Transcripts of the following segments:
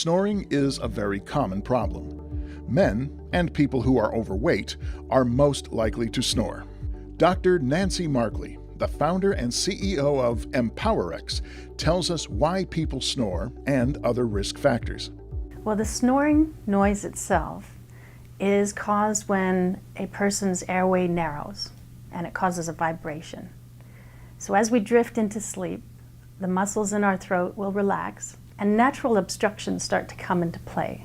Snoring is a very common problem. Men, and people who are overweight, are most likely to snore. Dr. Nancy Markley, the founder and CEO of MPowrx, tells us why people snore and other risk factors. Well, the snoring noise itself is caused when a person's airway narrows, and it causes a vibration. So as we drift into sleep, the muscles in our throat will relax, and natural obstructions start to come into play.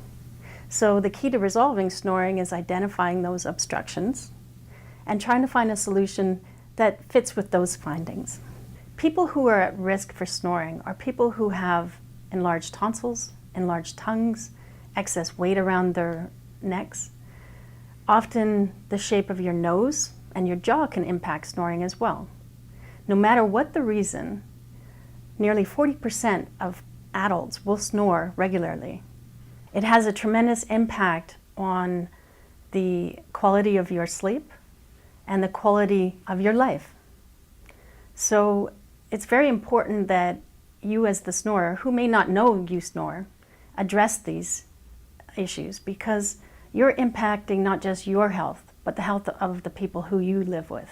So the key to resolving snoring is identifying those obstructions and trying to find a solution that fits with those findings. People who are at risk for snoring are people who have enlarged tonsils, enlarged tongues, excess weight around their necks. Often the shape of your nose and your jaw can impact snoring as well. No matter what the reason, nearly 40% of adults will snore regularly. It has a tremendous impact on the quality of your sleep and the quality of your life. So it's very important that you as the snorer, who may not know you snore, address these issues, because you're impacting not just your health, but the health of the people who you live with.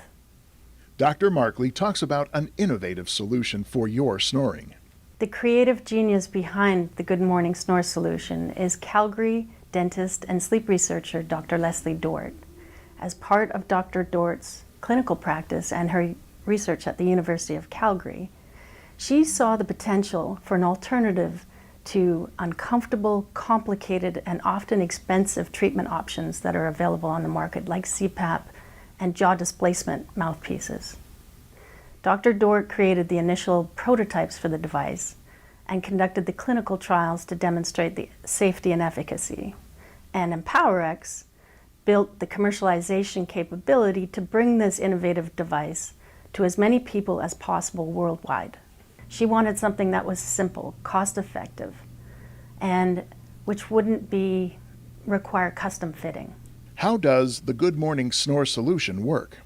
Dr. Markley talks about an innovative solution for your snoring. The creative genius behind the Good Morning Snore Solution is Calgary dentist and sleep researcher Dr. Leslie Dort. As part of Dr. Dort's clinical practice and her research at the University of Calgary, she saw the potential for an alternative to uncomfortable, complicated, and often expensive treatment options that are available on the market, like CPAP and jaw displacement mouthpieces. Dr. Dort created the initial prototypes for the device and conducted the clinical trials to demonstrate the safety and efficacy. And MPowrx built the commercialization capability to bring this innovative device to as many people as possible worldwide. She wanted something that was simple, cost-effective, and which wouldn't require custom fitting. How does the Good Morning Snore Solution work?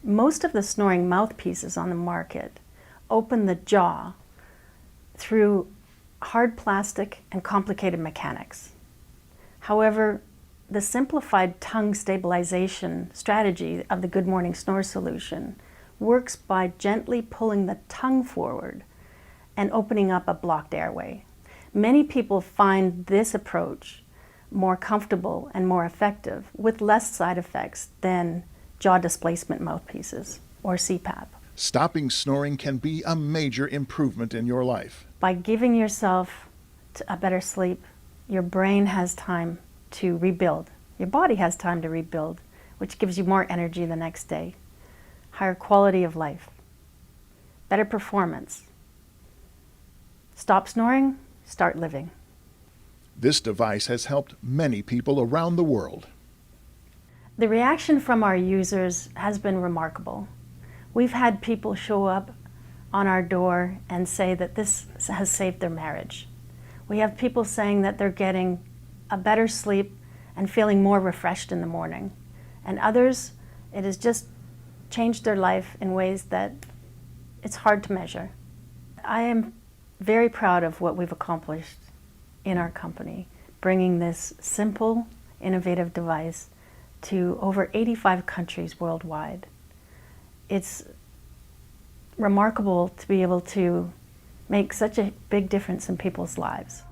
Most of the snoring mouthpieces on the market open the jaw through hard plastic and complicated mechanics. However, the simplified tongue stabilization strategy of the Good Morning Snore Solution works by gently pulling the tongue forward and opening up a blocked airway. Many people find this approach more comfortable and more effective with less side effects than jaw displacement mouthpieces or CPAP. Stopping snoring can be a major improvement in your life. By giving yourself a better sleep, your brain has time to rebuild. Your body has time to rebuild, which gives you more energy the next day, higher quality of life, better performance. Stop snoring, start living. This device has helped many people around the world. The reaction from our users has been remarkable. We've had people show up on our door and say that this has saved their marriage. We have people saying that they're getting a better sleep and feeling more refreshed in the morning. And others, it has just changed their life in ways that it's hard to measure. I am very proud of what we've accomplished in our company, bringing this simple, innovative device to over 85 countries worldwide. It's remarkable to be able to make such a big difference in people's lives.